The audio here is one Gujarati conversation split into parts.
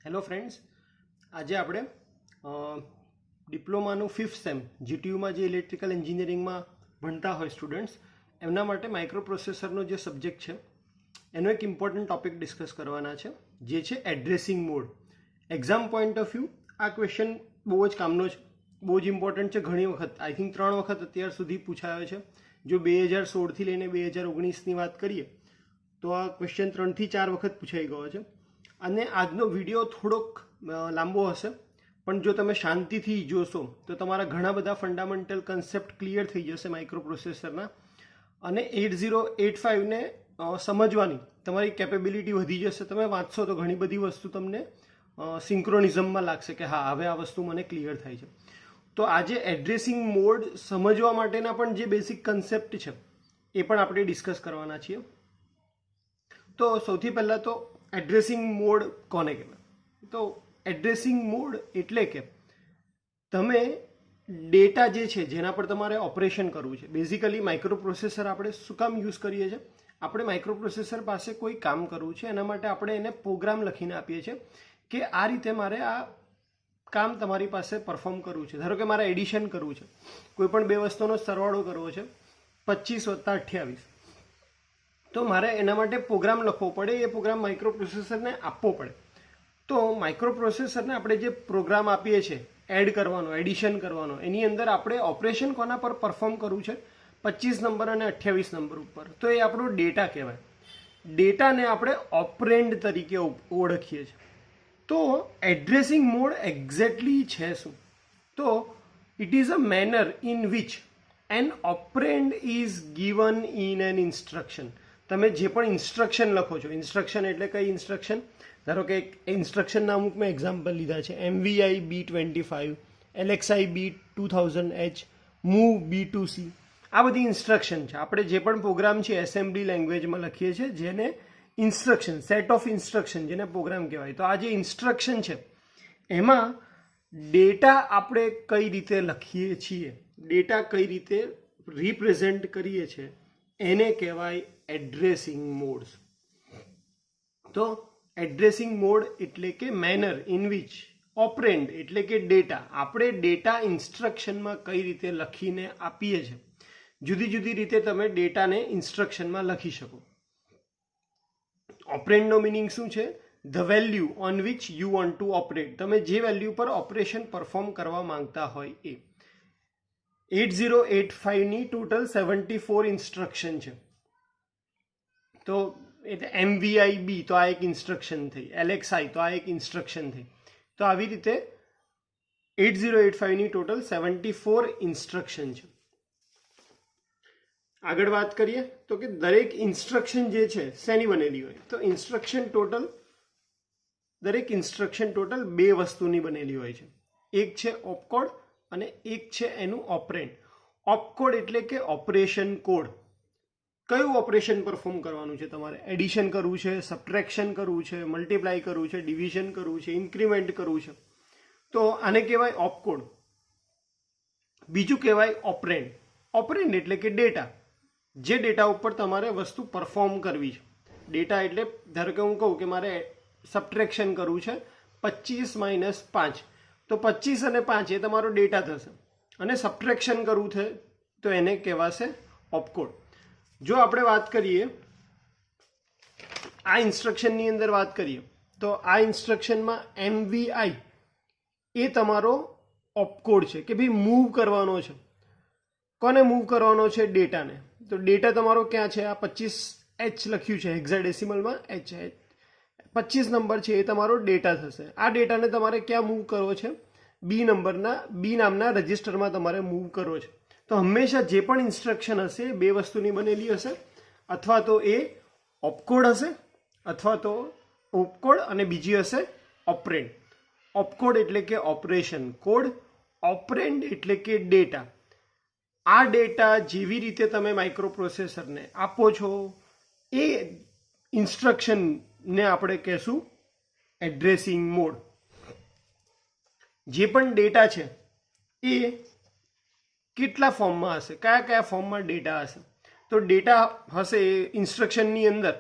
હેલો ફ્રેન્ડ્સ, આજે આપણે ડિપ્લોમાનું 5th સેમ જીટીયુમાં જે ઇલેક્ટ્રિકલ એન્જિનિયરિંગમાં ભણતા હોય સ્ટુડન્ટ્સ એમના માટે માઇક્રો પ્રોસેસરનો જે સબ્જેક્ટ છે એનો એક ઇમ્પોર્ટન્ટ ટોપિક ડિસ્કસ કરવાના છે, જે છે addressing mode. Exam point of view આ ક્વેશ્ચન બહુ જ કામનો છે, બહુ જ ઇમ્પોર્ટન્ટ છે. ઘણી વખત આઈ થિંક 3 વખત અત્યાર સુધી પૂછાયો છે. જો 2016થી લઈને 2019ની વાત કરીએ તો આ ક્વેશ્ચન 3 થી 4 વખત પૂછાઈ ગયો છે. અને આજનો વિડીયો થોડોક લાંબો હશે, પણ જો તમે શાંતિથી જોશો તો તમારા ઘણા બધા ફંડામેન્ટલ કન્સેપ્ટ ક્લિયર થઈ જશે માઇક્રો પ્રોસેસરના, અને 8085ને સમજવાની તમારી કેપેબિલિટી વધી જશે. તમે વાંચશો તો ઘણી બધી વસ્તુ તમને સિંક્રોનિઝમમાં લાગશે કે હા, હવે આ વસ્તુ મને ક્લિયર થાય છે. તો આજે એડ્રેસિંગ મોડ સમજવા માટેના પણ જે બેસિક કન્સેપ્ટ છે એ પણ આપણે ડિસ્કસ કરવાના છીએ. તો સૌથી પહેલાં તો એડ્રેસિંગ મોડ કોને કહેવાય? તો એડ્રેસિંગ મોડ એટલે કે તમે ડેટા જે છે જેના પર તમારે ઓપરેશન કરવું છે. બેઝિકલી માઇક્રો પ્રોસેસર આપણે શું કામ યુઝ કરીએ છીએ? આપણે માઇક્રો પ્રોસેસર પાસે કોઈ કામ કરવું છે, એના માટે આપણે એને પ્રોગ્રામ લખીને આપીએ છીએ કે આ રીતે મારે આ કામ તમારી પાસે પરફોર્મ કરવું છે. ધારો કે મારે એડિશન કરવું છે, કોઈ પણ બે વસ્તુનો સરવાળો કરવો છે 25 + 28, તો મારે એના માટે પ્રોગ્રામ લખવો પડે. એ પ્રોગ્રામ માઇક્રો પ્રોસેસરને આપવો પડે. તો માઇક્રો પ્રોસેસરને આપણે જે પ્રોગ્રામ આપીએ છીએ એડ કરવાનો, એડિશન કરવાનો, એની અંદર આપણે ઓપરેશન કોના પર પરફોર્મ કરવું છે? 25 નંબર અને 28 નંબર ઉપર. તો એ આપણો ડેટા કહેવાય. ડેટાને આપણે ઓપરેન્ડ તરીકે ઓળખીએ છીએ. તો એડ્રેસિંગ મોડ એક્ઝેક્ટલી છે શું? તો it is a manner in which an operand is given in an instruction. તમે જે પણ ઇન્સ્ટ્રક્શન લખો છો, ઇન્સ્ટ્રક્શન એટલે કઈ ઇન્સ્ટ્રક્શન? ધારો કે ઇન્સ્ટ્રક્શનના અમુક મેં એક્ઝામ્પલ લીધા છે, MVI B25, LXI B2000H, move B2C. આ બધી ઇન્સ્ટ્રક્શન છે. આપણે જે પણ પ્રોગ્રામ છે એસેમ્બલી લેંગ્વેજમાં લખીએ છીએ, જેને ઇન્સ્ટ્રક્શન, સેટ ઓફ ઇન્સ્ટ્રક્શન, જેને પ્રોગ્રામ કહેવાય. તો આ જે ઇન્સ્ટ્રક્શન છે એમાં ડેટા આપણે કઈ રીતે લખીએ છીએ, ડેટા કઈ રીતે રિપ્રેઝેન્ટ કરીએ છીએ, એને કહેવાય એડ્રેસિંગ મોડ્સ. તો એડ્રેસિંગ મોડ એટલે કે મેનર ઇન વિચ ઓપરેન્ડ એટલે કે ડેટા, આપણે ડેટા ઇન્સ્ટ્રક્શનમાં કઈ રીતે લખીને આપીએ છીએ. જુદી જુદી રીતે તમે ડેટાને ઇન્સ્ટ્રક્શનમાં લખી શકો. ઓપરેન્ડનો મિનિંગ શું છે? The value on which you want to operate. તમે જે વેલ્યુ પર ઓપરેશન પરફોર્મ કરવા માંગતા હોય એ. 8085ની ટોટલ 74 ઇન્સ્ટ્રક્શન છે. તો MVI B તો આ એક ઇન્સ્ટ્રક્શન થઈ, LXI તો આ એક ઇન્સ્ટ્રક્શન થઈ. તો આવી રીતે 8085ની ટોટલ 74 ઇન્સ્ટ્રક્શન છે. આગળ વાત કરીએ તો કે દરેક ઇન્સ્ટ્રક્શન જે છે શેની બનેલી હોય? તો દરેક ઇન્સ્ટ્રક્શન ટોટલ બે વસ્તુની બનેલી હોય છે. એક છે ઓપકોડ અને એક છે એનું ઓપરેન્ડ. ઓપકોડ એટલે કે ઓપરેશન કોડ. કયું ઓપરેશન પરફોર્મ કરવાનું છે તમારે? એડિશન કરવું છે, સબટ્રેક્શન કરવું છે, મલ્ટીપ્લાય કરવું છે, ડિવિઝન કરવું છે, ઇન્ક્રીમેન્ટ કરવું છે, તો આને કહેવાય ઓપકોડ. બીજું કહેવાય ઓપરેન્ડ. ઓપરેન્ડ એટલે કે ડેટા, જે ડેટા ઉપર તમારે વસ્તુ પરફોર્મ કરવી છે. ડેટા એટલે ધારો કે હું કહું કે મારે સબટ્રેક્શન કરવું છે 25 - 5, તો 25 અને 5 એ તમારો ડેટા થશે. અને સબટ્રેક્શન કરવું છે તો એને કહેવાશે ઓપકોડ. જો આપણે વાત કરીએ આ ઇન્સ્ટ્રક્શનની અંદર વાત કરીએ તો આ ઇન્સ્ટ્રક્શનમાં MVI એ તમારો ઓપકોડ છે કે ભાઈ મૂવ કરવાનો છે. કોને મૂવ કરવાનો છે? ડેટાને. તો ડેટા તમારો ક્યાં છે? આ 25H લખ્યું છે હેક્સાડેસિમલમાં, H 25 નંબર છે એ તમારો ડેટા થશે. આ ડેટાને તમારે ક્યાં મૂવ કરવો છે? B નામના રજિસ્ટરમાં તમારે મૂવ કરવો છે. તો હંમેશા જે પણ ઇન્સ્ટ્રક્શન હશે બે વસ્તુની બનેલી હશે, અથવા તો એ ઓપકોડ હશે, અથવા તો ઓપકોડ અને બીજી હશે ઓપરેન્ડ. ઓપકોડ એટલે કે ઓપરેશન કોડ, ઓપરેન્ડ એટલે કે ડેટા. આ ડેટા જેવી રીતે તમે માઇક્રો પ્રોસેસરને આપો છો એ ઇન્સ્ટ્રક્શનને આપણે કહેશું એડ્રેસિંગ મોડ. જે પણ ડેટા છે એ કેટલા ફોર્મમાં હશે, કયા કયા ફોર્મમાં ડેટા હશે? તો ડેટા હશે ઇન્સ્ટ્રક્શનની અંદર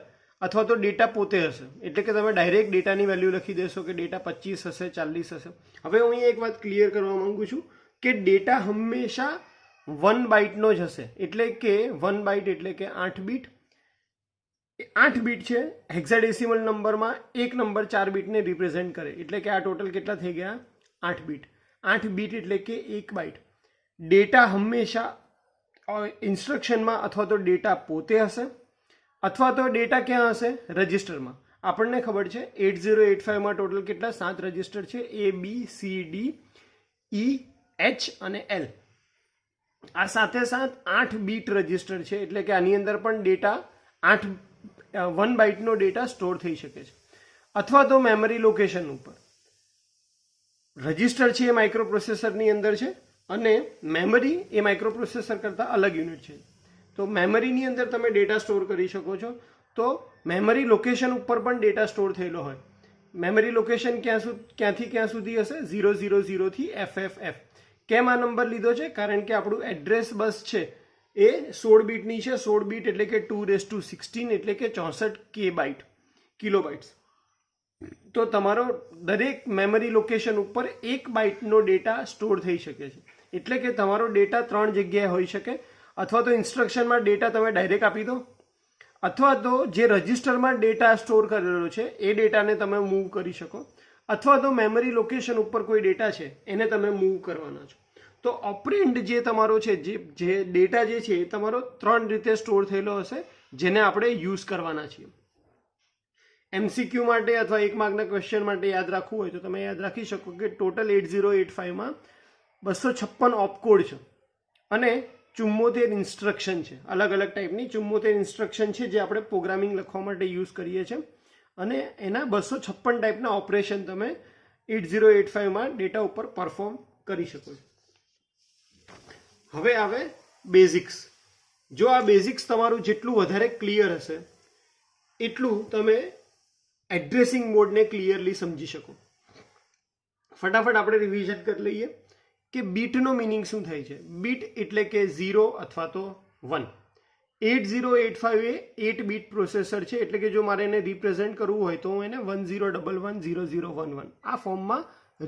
અથવા તો ડેટા પોતે હશે, એટલે કે તમે ડાયરેક્ટ ડેટાની વેલ્યુ લખી દેશો કે ડેટા 25 હશે, 40 હશે. હવે હું અહીંયા એક વાત ક્લિયર કરવા માંગુ છું કે ડેટા હંમેશા 1 બાઇટનો જ હશે, એટલે કે 1 બાઇટ એટલે કે 8 બીટ. 8 બીટ છે, હેક્સાડેસિમલ નંબરમાં એક નંબર 4 બીટને રિપ્રેઝેન્ટ કરે, એટલે કે આ ટોટલ કેટલા થઈ ગયા? 8 બીટ. 8 બીટ એટલે કે 1 બાઇટ. ડેટા હંમેશા ઇન્સ્ટ્રક્શનમાં અથવા તો ડેટા પોતે હશે, અથવા તો ડેટા ક્યાં હશે? રજિસ્ટરમાં. આપણને ખબર છે 8085માં ટોટલ કેટલા 7 રજિસ્ટર છે, ABCDEH અને L. આ સાથે 8 બીટ રજિસ્ટર છે, એટલે કે આની અંદર પણ ડેટા 1 બાઇટનો ડેટા સ્ટોર થઈ શકે છે. અથવા તો મેમરી લોકેશન ઉપર. રજિસ્ટર છે એ માઇક્રોપ્રોસેસરની અંદર છે અને મેમરી એ માઇક્રોપ્રોસેસર કરતાં અલગ યુનિટ છે. તો મેમરીની અંદર તમે ડેટા સ્ટોર કરી શકો છો. તો મેમરી લોકેશન ઉપર પણ ડેટા સ્ટોર થયેલો હોય. મેમરી લોકેશન ક્યાંથી ક્યાં સુધી હશે? 000 થી FFF. કેમ આ નંબર લીધો છે? કારણ કે આપણું એડ્રેસ બસ છે એ 16 બીટની છે. 16 બીટ એટલે કે 216 એટલે કે 64 બાઇટ, કિલોબાઇટ્સ. તો તમારો દરેક મેમરી લોકેશન ઉપર 1 બાઇટનો ડેટા સ્ટોર થઈ શકે છે. એટલે કે તમારો ડેટા 3 જગ્યાએ હોઈ શકે. અથવા તો ઇન્સ્ટ્રક્શનમાં ડેટા તમે ડાયરેક્ટ આપી દો, અથવા તો જે રજિસ્ટરમાં ડેટા સ્ટોર કરેલો છે એ ડેટાને તમે મૂવ કરી શકો, અથવા તો મેમરી લોકેશન ઉપર કોઈ ડેટા છે એને તમે મૂવ કરવાના છો. તો ઓપરેન્ડ જે તમારો છે, જે ડેટા જે છે એ તમારો 3 રીતે સ્ટોર થયેલો હશે, જેને આપણે યુઝ કરવાના છીએ. MCQ માટે અથવા 1 માર્કના ક્વેશ્ચન માટે યાદ રાખવું હોય તો તમે યાદ રાખી શકો કે ટોટલ 8085માં 256 ઓપકોડ છે અને 74 ઇન્સ્ટ્રક્શન છે. અલગ અલગ ટાઈપની 74 ઇન્સ્ટ્રક્શન છે જે આપણે પ્રોગ્રામિંગ લખવા માટે યુઝ કરીએ છીએ, અને એના 256 ટાઈપના ઓપરેશન તમે 8085માં ડેટા ઉપર પરફોર્મ કરી શકો છો. હવે આવે બેઝિક્સ. જો આ બેઝિક્સ તમારું જેટલું વધારે ક્લિયર હશે એટલું તમે એડ્રેસિંગ મોડને ક્લિયરલી સમજી શકો. ફટાફટ આપણે રિવિઝન કરી લઈએ કે બીટનો મિનિંગ શું થાય છે. બીટ એટલે કે 0 અથવા તો 1. 8085 એ 8 બીટ પ્રોસેસર છે, એટલે કે જો મારે એને રિપ્રેઝેન્ટ કરવું હોય તો હું એને 10110011 આ ફોર્મમાં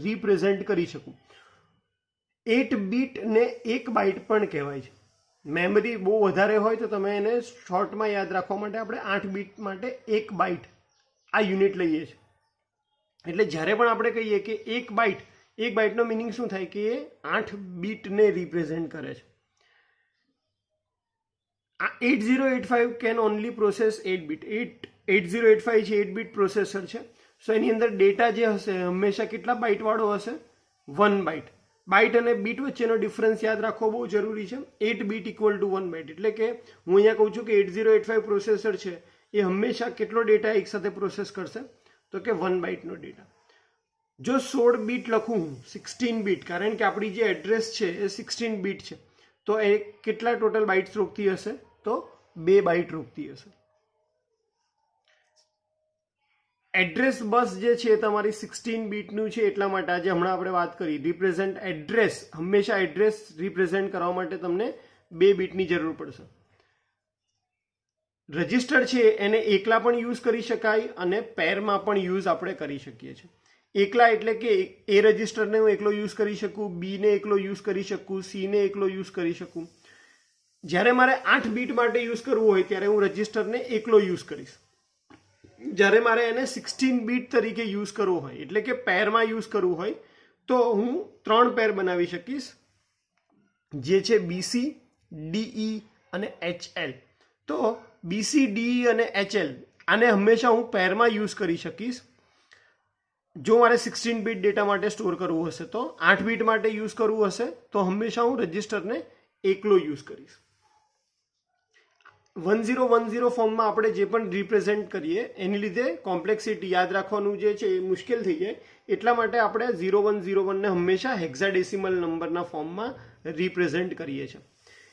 રિપ્રેઝેન્ટ કરી શકું. 8 બીટને 1 બાઇટ પણ કહેવાય છે. મેમરી બહુ વધારે હોય તો તમે એને શોર્ટમાં યાદ રાખવા માટે આપણે 8 બીટ માટે 1 બાઇટ આ યુનિટ લઈએ છીએ. એટલે જ્યારે પણ આપણે કહીએ કે 1 બાઇટનો મિનિંગ શું થાય કે એ 8 બીટને રિપ્રેઝેન્ટ કરે છે. આ 8085 કેન ઓનલી પ્રોસેસ 8 બીટ. 8085 છે 8 બીટ પ્રોસેસર છે. સો એની અંદર ડેટા જે હશે હંમેશા કેટલા બાઇટ વાળો હશે? 1 બાઇટ. બાઇટ અને બીટ વચ્ચેનો ડિફરન્સ યાદ રાખવો બહુ જરૂરી છે. 8 બીટ ઇક્વલ ટુ 1 બાઇટ. એટલે કે હું અહીંયા કહું છું કે 8085 પ્રોસેસર છે એ હંમેશા કેટલો ડેટા એકસાથે પ્રોસેસ કરશે? તો કે 1 બાઇટનો ડેટા. જો 16 બીટ લખું હું 16 બીટ, કારણ કે આપણી જે એડ્રેસ છે એ 16 બીટ છે, તો એ કેટલા ટોટલ બાઇટ્સ રોકતી હશે? તો 2 બાઇટ રોકતી હશે. એડ્રેસ બસ જે છે તમારી 16 બીટનું છે, એટલા માટે આજે હમણાં આપણે વાત કરી રિપ્રેઝેન્ટ એડ્રેસ. હંમેશા એડ્રેસ રિપ્રેઝેન્ટ કરવા માટે તમને 2 બીટની જરૂર પડશે. રજિસ્ટર છે એને એકલા પણ યુઝ કરી શકાય અને પેરમાં પણ યુઝ આપણે કરી શકીએ છીએ. એકલા એટલે કે એ રજિસ્ટરને હું એકલો યુઝ કરી શકું, બીને એકલો યુઝ કરી શકું, સીને એકલો યુઝ કરી શકું. જ્યારે મારે 8 બીટ માટે યુઝ કરવું હોય ત્યારે હું રજિસ્ટરને એકલો યુઝ કરીશ. જ્યારે મારે એને 16 બીટ તરીકે યુઝ કરવું હોય, એટલે કે પેરમાં યુઝ કરવું હોય, તો હું 3 પેર બનાવી શકીશ, જે છે BC, DE અને HL. તો BC, DE અને HL આને હંમેશા હું પેરમાં યુઝ કરી શકીશ. જો મારે 16 બીટ ડેટા માટે સ્ટોર કરવું હશે, તો 8 બીટ માટે યુઝ કરવું હશે તો હંમેશા હું રજિસ્ટરને એકલો યુઝ કરીશ. 1010 ફોર્મમાં આપણે જે પણ રિપ્રેઝેન્ટ કરીએ એની લીધે કોમ્પ્લેક્સિટી યાદ રાખવાનું જે છે એ મુશ્કેલ થઈ જાય. એટલા માટે આપણે 0101 ને હંમેશા હેક્સાડેસિમલ નંબરના ફોર્મમાં રિપ્રેઝેન્ટ કરીએ છીએ.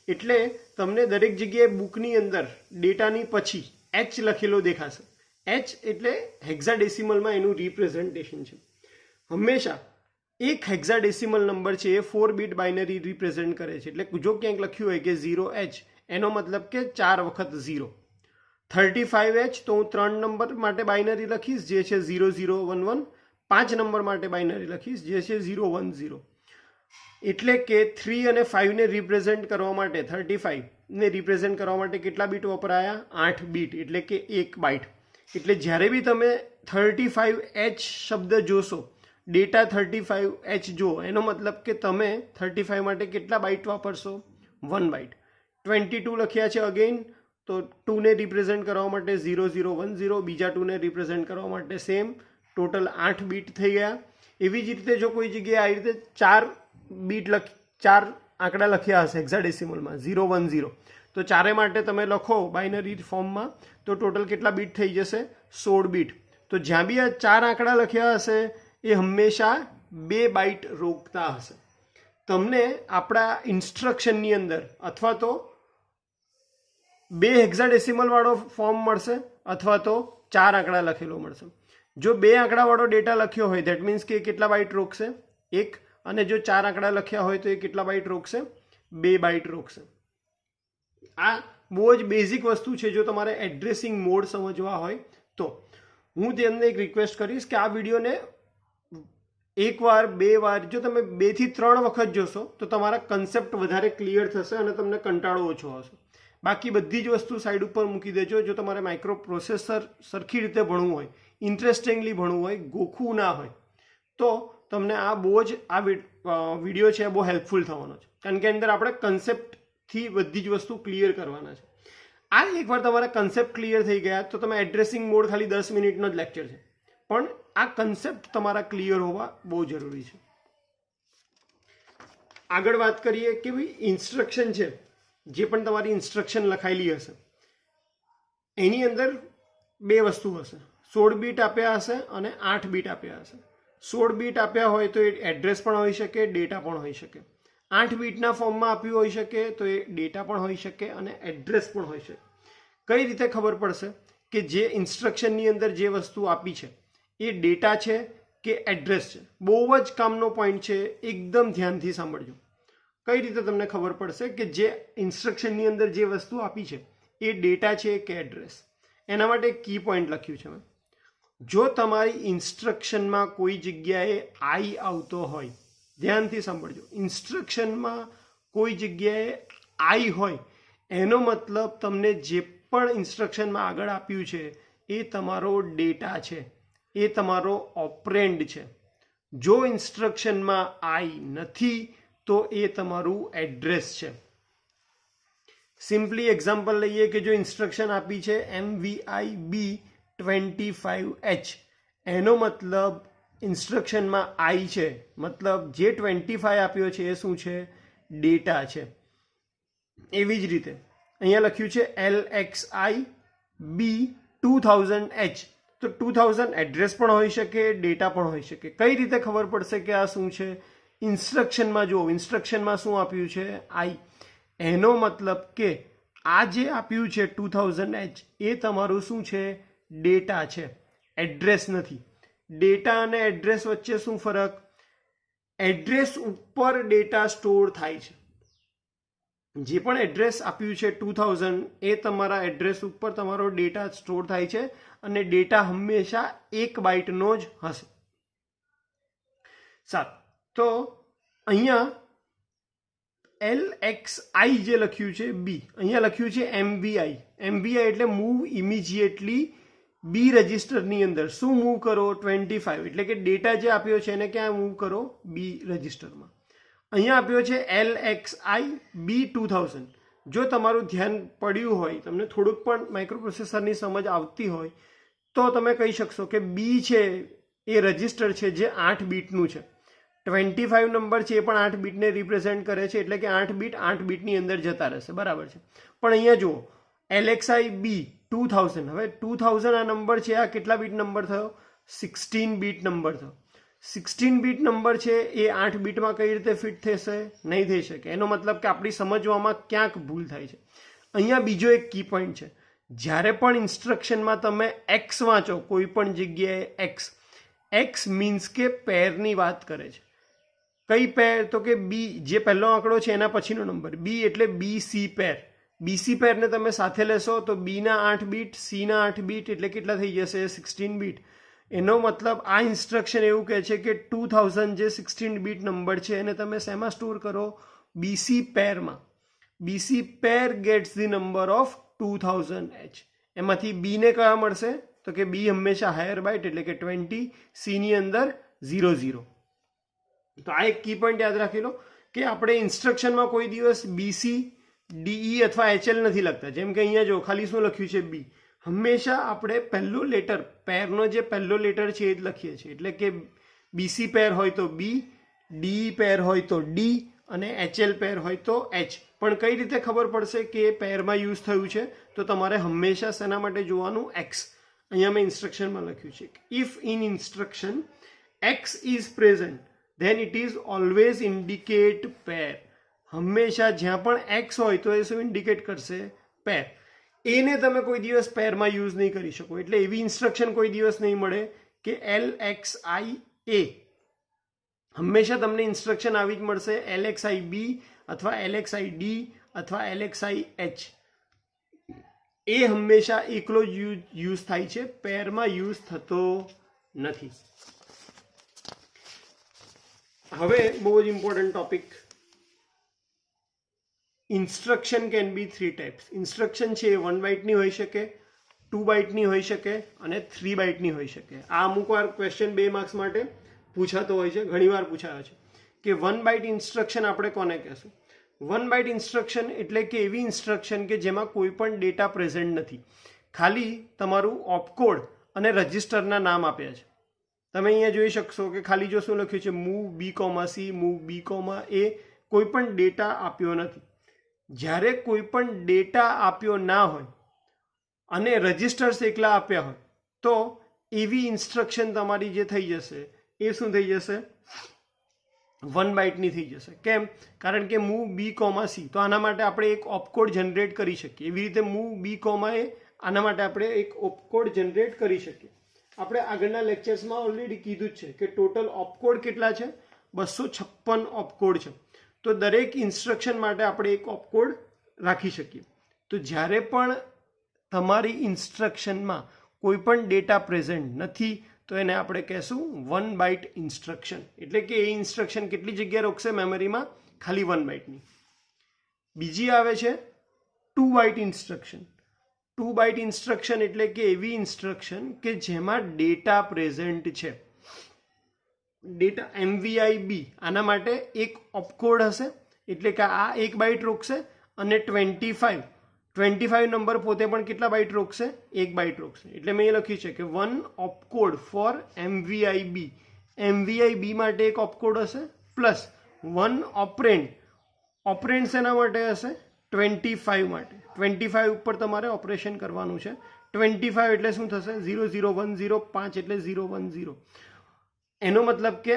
એટલે તમને દરેક જગ્યાએ બુકની અંદર ડેટાની પછી H લખેલો દેખાશે. H એટલે હેક્સાડેસિમલમાં એનું રિપ્રેઝેન્ટેશન છે. હંમેશા એક હેક્સાડેસિમલ નંબર છે એ 4 બીટ બાઇનરી રિપ્રેઝેન્ટ કરે છે. એટલે જો ક્યાંક લખ્યું હોય કે 0H, એનો મતલબ કે 4 વખત 0. 35H તો હું 3 નંબર માટે બાઇનરી લખીશ જે છે 0011, 5 નંબર માટે બાઇનરી લખીશ જે છે 010. એટલે કે 3 અને 5 ને રિપ્રેઝેન્ટ કરવા માટે 35 ને રિપ્રેઝેન્ટ કરવા માટે કેટલા બીટ વપરાયા? 8 બીટ, એટલે કે 1 બાઇટ. એટલે જ્યારે બી તમે 35H શબ્દ જોશો, ડેટા 35H જો, એનો મતલબ કે તમે 35 માટે કેટલા બાઇટ વાપરશો? 1 બાઇટ. 22 લખ્યા છે અગેન, તો 2 ને રિપ્રેઝેન્ટ કરવા માટે 0010, બીજા 2 ને રિપ્રેઝેન્ટ કરવા માટે સેમ, ટોટલ 8 બીટ થઈ ગયા. એવી જ રીતે જો કોઈ જગ્યાએ આવી રીતે 4 આંકડા લખ્યા હશે હેક્સાડેસિમલમાં 010, તો ચારે માટે તમે લખો બાઇનરી ફોર્મમાં તો ટોટલ કેટલા બીટ થઈ જશે? 16 બીટ. તો જ્યાં બી આ 4 આંકડા લખ્યા હશે એ હંમેશા 2 બાઇટ રોકતા હશે. તમને આપણા ઇન્સ્ટ્રક્શનની અંદર અથવા તો 2 હેક્સાડેસિમલ વાળો ફોર્મ મળશે અથવા તો 4 આંકડા લખેલો મળશે. જો 2 આંકડા વાળો ડેટા લખ્યો હોય ધેટ મીન્સ કે કેટલા બાઇટ રોકશે? 1. અને જો 4 આંકડા લખ્યા હોય તો એ કેટલા બાઇટ રોકશે? 2 બાઇટ રોકશે. આ બહુ જ બેઝિક વસ્તુ છે. જો તમારે એડ્રેસિંગ મોડ સમજવા હોય તો હું તમને એક રિક્વેસ્ટ કરીશ કે આ વિડીયોને 1 વાર 2 વાર, જો તમે 2 થી 3 વખત જોશો તો તમારા કન્સેપ્ટ વધારે ક્લિયર થશે અને તમને કંટાળો ઓછો હશે. બાકી બધી જ વસ્તુ સાઈડ ઉપર મૂકી દેજો. જો તમારે માઇક્રો પ્રોસેસર સરખી રીતે ભણવું હોય, ઇન્ટરેસ્ટિંગલી ભણવું હોય, ગોખવું ના હોય, તો તમને આ બહુ જ આ વિડીયો છે બહુ હેલ્પફુલ થવાનો છે. કારણ કે અંદર આપણે કન્સેપ્ટથી બધી જ વસ્તુ ક્લિયર કરવાના છે. આ એકવાર તમારા કન્સેપ્ટ ક્લિયર થઈ ગયા તો તમે એડ્રેસિંગ મોડ ખાલી 10 મિનિટનો જ લેક્ચર છે, પણ આ કન્સેપ્ટ તમારા ક્લિયર હોવા બહુ જરૂરી છે. આગળ વાત કરીએ કે ભાઈ ઇન્સ્ટ્રક્શન છે, જે પણ તમારી ઇન્સ્ટ્રક્શન લખાયેલી હશે એની અંદર 2 વસ્તુ હશે. 16 બીટ આપ્યા હશે અને 8 બીટ આપ્યા હશે. 16 બીટ આપ્યા હોય તો એ એડ્રેસ પણ હોઈ શકે, ડેટા પણ હોઈ શકે. 8 બીટના ફોર્મમાં આપ્યું હોઈ શકે તો એ ડેટા પણ હોઈ શકે અને એડ્રેસ પણ હોઈ શકે. કઈ રીતે ખબર પડશે કે જે ઇન્સ્ટ્રક્શનની અંદર જે વસ્તુ આપી છે એ ડેટા છે કે એડ્રેસ છે? બહુ જ કામનો પોઈન્ટ છે, એકદમ ધ્યાનથી સાંભળજો. કઈ રીતે તમને ખબર પડશે કે જે ઇન્સ્ટ્રક્શનની અંદર જે વસ્તુ આપી છે એ ડેટા છે કે એડ્રેસ? એના માટે એક કી પોઈન્ટ લખ્યું છે મેં. જો તમારી ઇન્સ્ટ્રક્શનમાં કોઈ જગ્યાએ આઈ આવતો હોય, ધ્યાનથી સાંભળજો, ઇન્સ્ટ્રક્શનમાં કોઈ જગ્યાએ આઈ હોય એનો મતલબ તમને જે પણ ઇન્સ્ટ્રક્શનમાં આગળ આપ્યું છે એ તમારો ડેટા છે, એ તમારો ઓપરેન્ડ છે. જો ઇન્સ્ટ્રક્શનમાં આઈ નથી તો એ તમારું એડ્રેસ છે. સિમ્પલી એક્ઝામ્પલ લઈએ કે જો ઇન્સ્ટ્રક્શન આપી છે MVIB25H, એનો મતલબ ઇન્સ્ટ્રક્શનમાં આઈ છે, મતલબ જે 25 આપ્યો છે એ શું છે? ડેટા છે. એવી જ રીતે અહીંયા લખ્યું છે LXIB2000H, તો 2000 એડ્રેસ પણ હોઈ શકે, ડેટા પણ હોઈ શકે. કઈ રીતે ખબર પડશે કે આ શું છે? ઇન્સ્ટ્રક્શનમાં જુઓ, ઇન્સ્ટ્રક્શનમાં શું આપ્યું છે? આઈ. એનો મતલબ કે આ જે આપ્યું છે 2000H એ તમારું શું છે? ડેટા છે, એડ્રેસ નથી. ડેટા અને એડ્રેસ વચ્ચે શું ફરક? એડ્રેસ ઉપર ડેટા સ્ટોર થાય છે. જે પણ એડ્રેસ આપ્યું છે 2000 એ તમારા એડ્રેસ ઉપર તમારો ડેટા સ્ટોર થાય છે અને ડેટા હંમેશા 1 બાઇટનો જ હશે. સારું, તો અહીંયા LXI જે લખ્યું છે બી, અહીંયા લખ્યું છે MVI. MVI એટલે મૂવ ઇમિજિએટલી બી રજિસ્ટરની અંદર. શું મૂવ કરો? 25, એટલે કે ડેટા જે આપ્યો છે એને ક્યાં મૂવ કરો? બી રજિસ્ટરમાં. અહીંયા આપ્યો છે LXIB2000. જો તમારું ધ્યાન પડ્યું હોય, તમને થોડુંક પણ માઇક્રોપ્રોસેસરની સમજ આવતી હોય તો તમે કહી શકશો કે બી છે એ રજિસ્ટર છે જે 8 બીટનું છે. 25 નંબર છે એ પણ 8 બીટને રિપ્રેઝેન્ટ કરે છે, એટલે કે 8 બીટ 8 બીટની અંદર જતા રહેશે, બરાબર છે. પણ અહીંયા જુઓ LXIB2000, હવે 2000 આ નંબર છે, આ કેટલા બીટ નંબર થયો? 16 બીટ નંબર થયો. 16 બીટ નંબર છે એ 8 બીટમાં કઈ રીતે ફિટ થશે? નહીં થઈ શકે. એનો મતલબ કે આપણી સમજવામાં ક્યાંક ભૂલ થાય છે. અહીંયા બીજો એક કી પોઈન્ટ છે. જ્યારે પણ ઇન્સ્ટ્રક્શનમાં તમે એક્સ વાંચો, કોઈ પણ જગ્યાએ એક્સ મીન્સ કે પેરની વાત કરે છે. કઈ પેર? તો કે બી, જે પહેલો આંકડો છે એના પછીનો નંબર. બી એટલે BC પેર. BC પેરને તમે સાથે લેશો તો Bના 8 બીટ, Cના 8 બીટ એટલે કેટલા થઈ જશે? 16 બીટ. એનો મતલબ આ ઇન્સ્ટ્રક્શન એવું કહે છે કે 2000 જે 16 બીટ નંબર છે એને તમે શેમાં સ્ટોર કરો? BC પેરમાં. BC pair gets the number of 2000H. એમાંથી બીને કયા મળશે? તો કે બી હંમેશા હાયર બાઇટ એટલે કે 20, સીની અંદર 00. તો આ એક કી પોઈન્ટ યાદ રાખી લો કે આપણે ઇન્સ્ટ્રક્શનમાં કોઈ દિવસ BC, DE અથવા HL નથી લખતા. જેમ કે અહીંયા જો ખાલી શું લખ્યું છે? B. હંમેશા આપણે પહેલો લેટર, પેરનો જે પહેલો લેટર છે એ જ લખીએ છીએ. એટલે કે BC પેર હોય તો B, DE પેર હોય તો D અને HL પેર હોય તો H. પણ કઈ રીતે ખબર પડશે કે એ પેરમાં યુઝ થયું છે? તો તમારે હંમેશા શેના માટે જોવાનું? X. અહીંયા મેં ઇન્સ્ટ્રક્શનમાં લખ્યું છે if in instruction X is present then it is always indicate pair. હંમેશા જ્યાં પણ X હોય તો એ શું ઇન્ડિકેટ કરશે? પેર. એને તમે કોઈ દિવસ પેરમાં યુઝ નહીં કરી શકો. એટલે એવી ઇન્સ્ટ્રક્શન કોઈ દિવસ નહીં મળે કે LXI A. હંમેશા તમને ઇન્સ્ટ્રક્શન આવી જ મળશે LXI B અથવા LXI D અથવા LXI H. એ હંમેશા એકલો યુઝ થાય છે, પેરમાં યુઝ થતો નથી. હવે બહુ જ important topic, instruction can be 3 types. Instruction છે એ 1 બાઇટની હોઈ શકે, 2 બાઇટની હોઈ શકે અને 3 બાઇટની હોઈ શકે. આ અમુક વાર ક્વેશ્ચન 2 માર્ક્સ માટે પૂછાતો હોય છે, ઘણીવાર પૂછાયો છે કે 1 બાઇટ ઇન્સ્ટ્રક્શન આપણે કોને કહેશું? 1 બાઇટ ઇન્સ્ટ્રક્શન એટલે કે એવી ઇન્સ્ટ્રક્શન કે જેમાં કોઈ પણ ડેટા પ્રેઝન્ટ નથી, ખાલી તમારું ઓપકોડ અને રજિસ્ટરના નામ આપ્યા છે. તમે અહીંયા જોઈ શકશો કે ખાલી જો શું લખ્યું છે? Move B, C, move B, A. કોઈ પણ ડેટા આપ્યો નથી. જ્યારે કોઈ પણ ડેટા આપ્યો ના હોય અને રજિસ્ટર્સ એકલા આપ્યા હોય તો એવી ઇન્સ્ટ્રક્શન તમારી જે થઈ જશે એ શું થઈ જશે? 1 બાઇટની થઈ જશે. કેમ? કારણ કે મૂવ B, C તો આના માટે આપણે એક ઓપકોડ જનરેટ કરી શકીએ. એવી રીતે મૂવ B, A આના માટે આપણે એક ઓપકોડ જનરેટ કરી શકીએ. આપણે આગળના લેક્ચર્સમાં ઓલરેડી કીધું જ છે કે ટોટલ ઓપકોડ કેટલા છે? 256 ઓપકોડ છે. તો દરેક ઇન્સ્ટ્રક્શન માટે આપણે એક ઓપકોડ રાખી શકીએ. તો જ્યારે પણ તમારી ઇન્સ્ટ્રક્શનમાં કોઈ પણ ડેટા પ્રેઝન્ટ નથી તો એને આપણે કહેશું 1 બાઇટ ઇન્સ્ટ્રક્શન. એટલે કે એ ઇન્સ્ટ્રક્શન કેટલી જગ્યા રોકશે મેમરીમાં? ખાલી 1 બાઇટની. બીજી આવે છે 2 બાઇટ ઇન્સ્ટ્રક્શન. 2 બાઇટ ઇન્સ્ટ્રક્શન એટલે કે એવી ઇન્સ્ટ્રક્શન કે જેમાં ડેટા પ્રેઝન્ટ છે. ડેટા MVIB આના માટે એક ઓપકોડ હશે એટલે કે આ 1 બાઇટ રોકશે અને 25 નંબર પોતે પણ કેટલા બાઇટ રોકશે? 1 બાઇટ રોકશે. એટલે મેં એ લખ્યું છે કે 1 ઓપકોડ ફોર MVIB. MVIB માટે એક ઓપકોડ હશે પ્લસ 1 ઓપરેન્ડ. ઓપરેન્ડ શેના માટે હશે? 25 માટે. 25 ઉપર તમારે ઓપરેશન કરવાનું છે. 25 એટલે શું થશે? 00105 એટલે 010. એનો મતલબ કે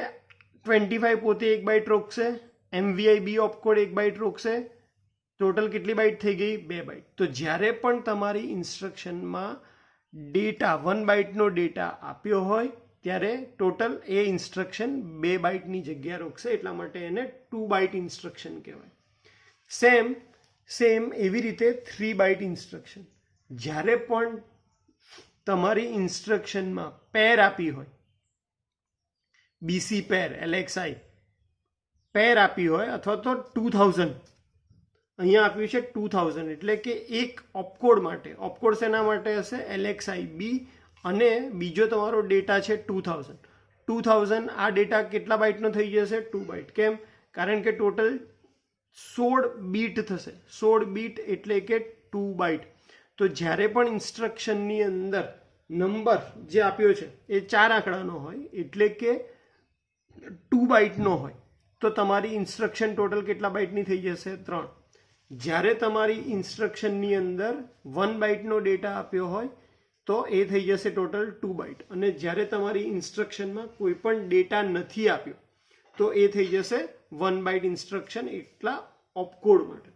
25 પોતે 1 બાઇટ રોકશે, MVIB ઓપકોડ 1 બાઇટ રોકશે. ટોટલ કેટલી બાઇટ થઈ ગઈ? 2 બાઇટ. તો જ્યારે પણ તમારી ઇન્સ્ટ્રક્શનમાં ડેટા 1 બાઇટનો ડેટા આપ્યો હોય ત્યારે ટોટલ એ ઇન્સ્ટ્રક્શન 2 બાઇટની જગ્યા રોકશે. એટલા માટે એને 2 બાઇટ ઇન્સ્ટ્રક્શન કહેવાય. સેમ એવી રીતે 3 બાઇટ ઇન્સ્ટ્રક્શન. જ્યારે પણ તમારી ઇન્સ્ટ્રક્શનમાં પેર આપી હોય, BC પેર, LXI પેર આપી હોય અથવા તો 2000, અહીંયા આપ્યું છે 2000 એટલે કે એક ઓપકોડ માટે. ઓપકોડ શેના માટે હશે? LXI B અને બીજો તમારો ડેટા છે 2000. આ ડેટા કેટલા બાઇટનો થઈ જશે? 2 બાઇટ. કેમ? કારણ કે ટોટલ 16 બીટ થશે. 16 બીટ એટલે કે 2 બાઇટ. તો જ્યારે પણ ઇન્સ્ટ્રક્શનની અંદર નંબર જે આપ્યો છે એ 4 આંકડાનો હોય એટલે કે 2 બાઇટનો હોય તો તમારી ઇન્સ્ટ્રક્શન ટોટલ કેટલા બાઇટની થઈ જશે? 3. જ્યારે તમારી ઇન્સ્ટ્રક્શનની અંદર 1 બાઇટનો ડેટા આપ્યો હોય તો એ થઈ જશે ટોટલ 2 બાઇટ. અને જ્યારે તમારી ઇન્સ્ટ્રક્શનમાં કોઈ પણ ડેટા નથી આપ્યો તો એ થઈ જશે 1 બાઇટ ઇન્સ્ટ્રક્શન એટલા ઓપકોડ માટે.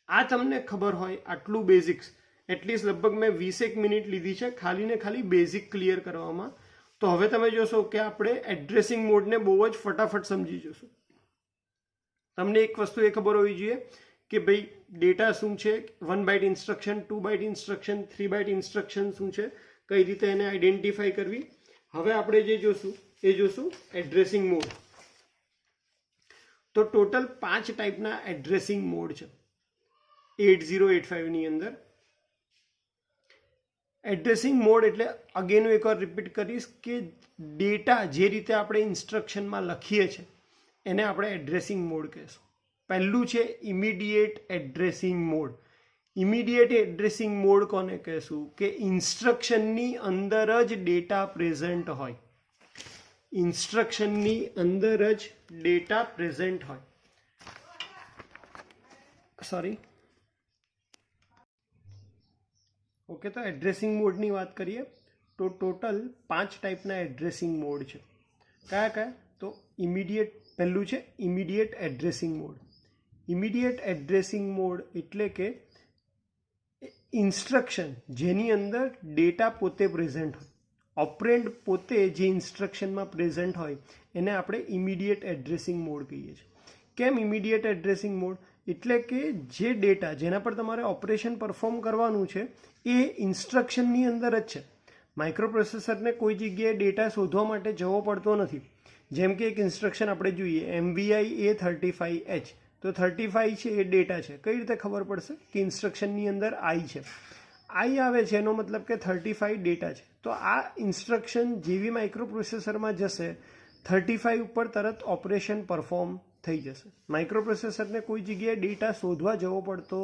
આ તમને ખબર હોય આટલું બેઝિક્સ, એટલીસ્ટ લગભગ મેં 20 મિનિટ લીધી છે ખાલી ને ખાલી બેઝિક ક્લિયર કરવામાં. તો હવે તમે જોશો કે આપણે એડ્રેસિંગ મોડને બહુ જ ફટાફટ સમજી જશું. તમને એક વસ્તુ એ ખબર હોવી જોઈએ કે ભાઈ ડેટા શું છે, 1 byte instruction, 2 byte instruction, 3 byte instruction શું છે, કઈ રીતે એને આઈડેન્ટિફાઈ કરવી. હવે આપણે જે જોશું એ જોશું એડ્રેસિંગ મોડ. તો ટોટલ 5 ટાઈપના એડ્રેસિંગ મોડ છે 8085 ની અંદર. એડ્રેસિંગ મોડ એટલે અગેન હું એકવાર રિપીટ કરીશ કે ડેટા જે રીતે આપણે ઇન્સ્ટ્રક્શનમાં લખીએ છીએ એને આપણે એડ્રેસિંગ મોડ કહેશું. પહેલું છે immediate addressing mode. Immediate addressing mode કોને કહેશું કે ઇન્સ્ટ્રક્શનની અંદર જ ડેટા પ્રેઝન્ટ હોય. ઇન્સ્ટ્રક્શનની અંદર જ ડેટા પ્રેઝન્ટ હોય. Sorry, okay. તો એડ્રેસિંગ મોડની વાત કરીએ તો ટોટલ 5 ટાઈપના એડ્રેસિંગ મોડ છે. કયા કયા? તો ઇમિડિયેટ, પહેલું છે immediate addressing mode. Immediate addressing mode એટલે કે ઇન્સ્ટ્રક્શન જેની અંદર ડેટા પોતે પ્રેઝન્ટ હોય, ઓપરેન્ડ પોતે જે ઇન્સ્ટ્રક્શનમાં પ્રેઝન્ટ હોય એને આપણે ઇમિડિયેટ એડ્રેસિંગ મોડ કહીએ છીએ. કેમ ઇમિડિયેટ એડ્રેસિંગ મોડ? એટલે કે જે ડેટા જેના પર તમારે ઓપરેશન પરફોર્મ કરવાનું છે એ ઇન્સ્ટ્રક્શનની અંદર જ છે. માઇક્રોપ્રોસેસરને કોઈ જગ્યાએ ડેટા શોધવા માટે જવો પડતો નથી. જેમ કે એક ઇન્સ્ટ્રક્શન આપણે જોઈએ MVI A35H, તો 35 છે એ ડેટા છે. કઈ રીતે ખબર પડશે કે ઇન્સ્ટ્રક્શનની અંદર I છે? I આવે છે એનો મતલબ કે 35 ડેટા છે. તો આ ઇન્સ્ટ્રક્શન જેવી માઇક્રોપ્રોસેસરમાં જશે 35 ઉપર તરત ઓપરેશન પરફોર્મ થઈ જશે. માઇક્રોપ્રોસેસરને કોઈ જગ્યાએ ડેટા શોધવા જવો પડતો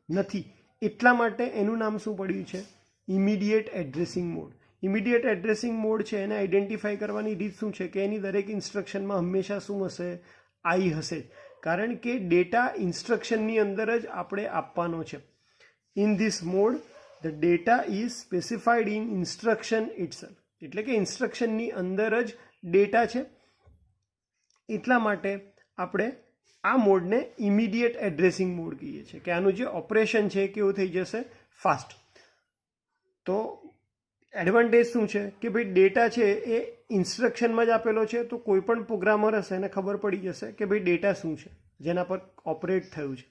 નથી. એટલા માટે એનું નામ શું પડ્યું છે? Immediate addressing mode. Immediate addressing mode છે એને આઈડેન્ટિફાઈ કરવાની રીત શું છે કે એની દરેક ઇન્સ્ટ્રક્શનમાં હંમેશા શું હશે? I હશે. કારણ કે ડેટા ઇન્સ્ટ્રક્શનની અંદર જ આપણે આપવાનો છે. In this mode the data is specified in instruction itself. એટલે કે ઇન્સ્ટ્રક્શનની અંદર જ ડેટા છે. એટલા માટે આપણે આ મોડને ઇમિડિયેટ એડ્રેસિંગ મોડ કહીએ છીએ કે આનું જે ઓપરેશન છે એ કેવું થઈ જશે? ફાસ્ટ. તો એડવાન્ટેજ શું છે કે ભાઈ ડેટા છે એ ઇન્સ્ટ્રક્શનમાં જ આપેલો છે, તો કોઈ પણ પ્રોગ્રામર હશે એને ખબર પડી જશે કે ભાઈ ડેટા શું છે જેના પર ઓપરેટ થયું છે.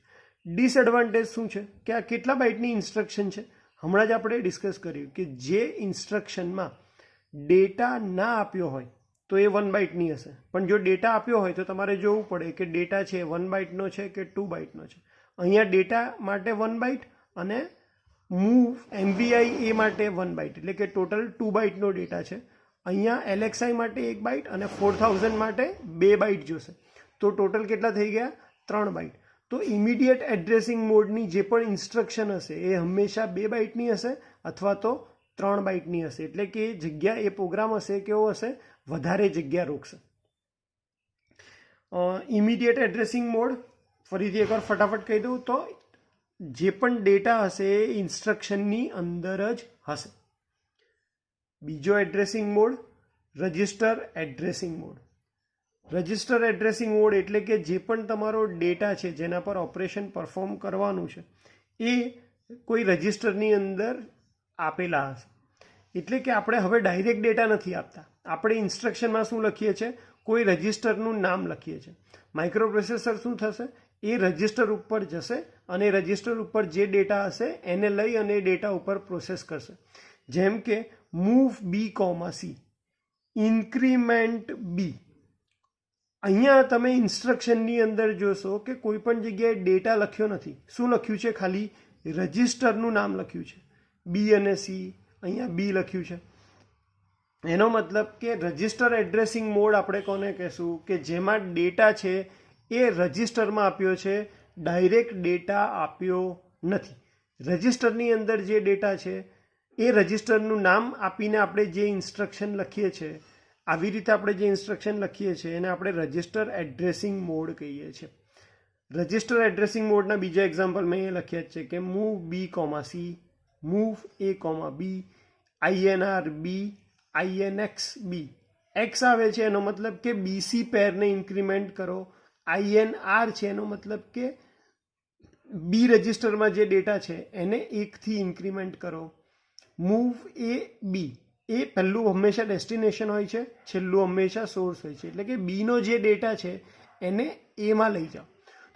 ડિસએડવાન્ટેજ શું છે કે આ કેટલા બાઇટની ઇન્સ્ટ્રક્શન છે? હમણાં જ આપણે ડિસ્કસ કર્યું કે જે ઇન્સ્ટ્રક્શનમાં ડેટા ના આપ્યો હોય તો એ 1 બાઇટની હશે, પણ જો ડેટા આપ્યો હોય તો તમારે જોવું પડે કે ડેટા છે 1 બાઇટનો છે કે 2 બાઇટનો છે. અહીંયા ડેટા માટે 1 બાઇટ અને મૂવ MVI A માટે 1 બાઇટ, એટલે કે ટોટલ 2 બાઇટનો ડેટા છે. અહીંયા LXI માટે 1 બાઇટ અને 4000 માટે 2 બાઇટ જોશે. તો ટોટલ કેટલા થઈ ગયા? 3 બાઇટ. તો ઇમિડિયેટ એડ્રેસિંગ મોડની જે પણ ઇન્સ્ટ્રક્શન હશે એ હંમેશા 2 બાઇટની હશે અથવા તો 3 બાઇટની હશે. એટલે કે જગ્યા એ પ્રોગ્રામ હશે કેવો હશે? વધારે જગ્યા રોકશે. ઇમિડિયેટ એડ્રેસિંગ મોડ ફરીથી એકવાર ફટાફટ કહી દઉં તો જે પણ ડેટા હશે એ ઇન્સ્ટ્રક્શનની અંદર જ હશે. બીજો addressing mode register addressing mode. Register addressing mode એટલે કે જે પણ તમારો ડેટા છે જેના પર ઓપરેશન પરફોર્મ કરવાનું છે એ કોઈ રજિસ્ટરની અંદર આપેલા હશે. એટલે કે આપણે હવે ડાયરેક્ટ ડેટા નથી આપતા. આપણે ઇન્સ્ટ્રક્શનમાં શું લખીએ છીએ? કોઈ રજિસ્ટરનું નામ લખીએ છીએ. માઇક્રોપ્રોસેસર શું થશે? એ રજિસ્ટર ઉપર જશે અને રજિસ્ટર ઉપર જે ડેટા હશે એને લઈ અને ડેટા ઉપર પ્રોસેસ કરશે. જેમ કે move B, C, increment B. અહીંયા તમે ઇન્સ્ટ્રક્શનની અંદર જોશો કે કોઈ પણ જગ્યાએ ડેટા લખ્યો નથી. શું લખ્યું છે? ખાલી રજિસ્ટરનું નામ લખ્યું છે. B અને C, અહીંયા B લખ્યું છે. એનો મતલબ કે રજિસ્ટર એડ્રેસિંગ મોડ આપણે કોને કહેશું? કે જેમાં ડેટા છે એ રજિસ્ટરમાં આપ્યો છે, ડાયરેક્ટ ડેટા આપ્યો નથી. રજિસ્ટરની અંદર જે ડેટા છે એ રજિસ્ટરનું નામ આપીને આપણે જે ઇન્સ્ટ્રક્શન લખીએ છીએ, આવી રીતે આપણે જે ઇન્સ્ટ્રક્શન લખીએ છીએ એને આપણે રજિસ્ટર એડ્રેસિંગ મોડ કહીએ છીએ. રજિસ્ટર એડ્રેસિંગ મોડના બીજા એક્ઝામ્પલ મેં એ લખ્યા છે કે move B, C, move A, B, INR B, INX B. X આવે છે એનો મતલબ કે BC પેરને ઇન્ક્રીમેન્ટ કરો. INR છે એનો મતલબ કે B રજિસ્ટરમાં જે ડેટા છે એને 1 થી ઇન્ક્રીમેન્ટ કરો. મૂવ A B, એ પહેલું હંમેશા ડેસ્ટિનેશન હોય છે, છેલ્લું હંમેશા સોર્સ હોય છે. એટલે કે બીનો જે ડેટા છે એને એમાં લઈ જાઓ.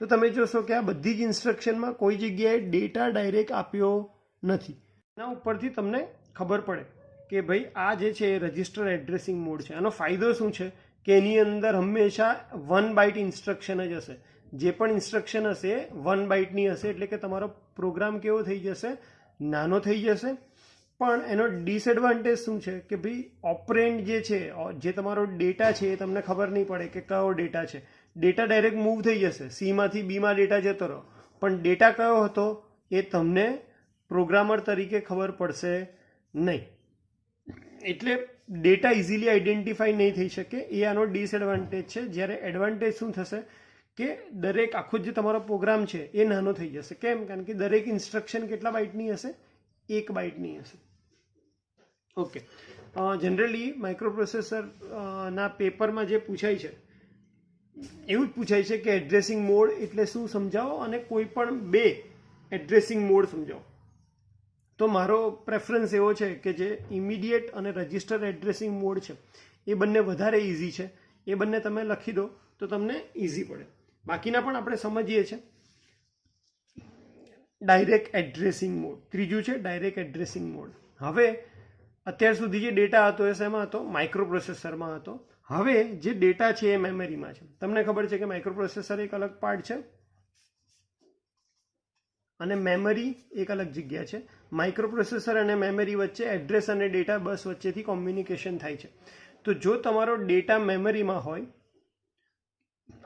તો તમે જોશો કે આ બધી જ ઇન્સ્ટ્રક્શનમાં કોઈ જગ્યાએ ડેટા ડાયરેક્ટ આપ્યો નથી. એના ઉપરથી તમને ખબર પડે કે ભાઈ આ જે છે એ રજિસ્ટર એડ્રેસિંગ મોડ છે. આનો ફાયદો શું છે કે એની અંદર હંમેશા 1 બાઇટ ઇન્સ્ટ્રક્શન જ હશે. જે પણ ઇન્સ્ટ્રક્શન હશે 1 બાઇટની હશે, એટલે કે તમારો પ્રોગ્રામ કેવો થઈ જશે, નાનો થઈ જશે. પણ એનો ડિસએડવાન્ટેજ શું છે કે ભાઈ ઓપરેન્ડ જે છે, જે તમારો ડેટા છે એ તમને ખબર નહીં પડે કે કયો ડેટા છે. ડેટા ડાયરેક્ટ મૂવ થઈ જશે, સીમાંથી બીમાં ડેટા જતો રહો, પણ ડેટા કયો હતો એ તમને પ્રોગ્રામર તરીકે ખબર પડશે નહીં. એટલે ડેટા ઇઝીલી આઈડેન્ટિફાઈ નહીં થઈ શકે, એ આનો ડિસએડવાન્ટેજ છે. જ્યારે એડવાન્ટેજ શું થશે કે દરેક આખો જે તમારો પ્રોગ્રામ છે એ નાનો થઈ જશે. કેમ? કારણ કે દરેક ઇન્સ્ટ્રક્શન કેટલા બાઇટની હશે? 1 બાઇટની હશે. ઓકે, જનરલી માઇક્રોપ્રોસેસરના પેપરમાં જે પૂછાય છે એવું જ પૂછાય છે કે એડ્રેસિંગ મોડ એટલે શું સમજાવો, અને કોઈ પણ 2 એડ્રેસિંગ મોડ સમજાવો. તો મારો પ્રેફરન્સ એવો છે કે જે ઇમિડિયેટ અને રજિસ્ટર એડ્રેસિંગ મોડ છે એ બંને વધારે ઇઝી છે. એ બંને તમે લખી દો તો તમને ઇઝી પડે. બાકીના પણ આપણે સમજીએ છીએ. ડાયરેક્ટ એડ્રેસિંગ મોડ ત્રીજું છે, ડાયરેક્ટ એડ્રેસિંગ મોડ. હવે અત્યાર સુધી જે ડેટા હતો એ શેમાં હતો? માઇક્રોપ્રોસેસરમાં હતો. હવે જે ડેટા છે એ મેમરીમાં છે. તમને ખબર છે કે માઇક્રોપ્રોસેસર એક અલગ પાર્ટ છે અને મેમરી એક અલગ જગ્યા છે. માઇક્રોપ્રોસેસર અને મેમરી વચ્ચે એડ્રેસ અને ડેટા બસ વચ્ચેથી કોમ્યુનિકેશન થાય છે. તો જો તમારો ડેટા મેમરીમાં હોય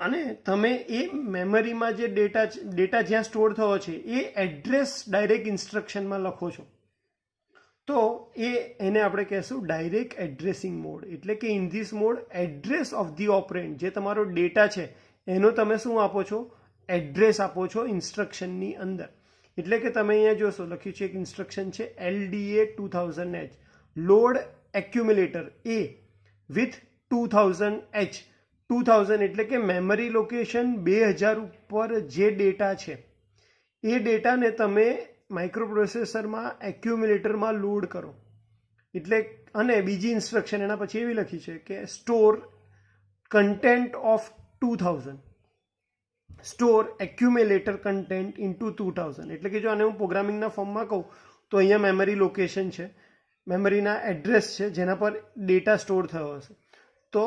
અને તમે એ મેમરીમાં જે ડેટા જ્યાં સ્ટોર થયો છે એ એડ્રેસ ડાયરેક્ટ ઇન્સ્ટ્રક્શનમાં લખો છો, તો એને આપણે કહેશું ડાયરેક્ટ એડ્રેસિંગ મોડ. એટલે કે in this mode address of the operand, જે તમારો ડેટા છે એનો તમે શું આપો છો? એડ્રેસ આપો છો ઇન્સ્ટ્રક્શનની અંદર. એટલે કે તમે અહીંયા જોશો લખ્યું છે એક ઇન્સ્ટ્રક્શન છે LDA 2000H, load accumulator A with 2000H. 2000 એટલે કે મેમરી લોકેશન 2000 ઉપર જે ડેટા છે એ ડેટાને તમે માઇક્રોપ્રોસેસરમાં એક્યુમ્યુલેટરમાં લોડ કરો. એટલે અને બીજી ઇન્સ્ટ્રક્શન એના પછી એવી લખી છે કે store content of 2000, store accumulator content into 2000. એટલે કે જો આને હું પ્રોગ્રામિંગના ફોર્મમાં કહું તો અહીંયા મેમરી લોકેશન છે, મેમરીના એડ્રેસ છે જેના પર ડેટા સ્ટોર થયો હશે. તો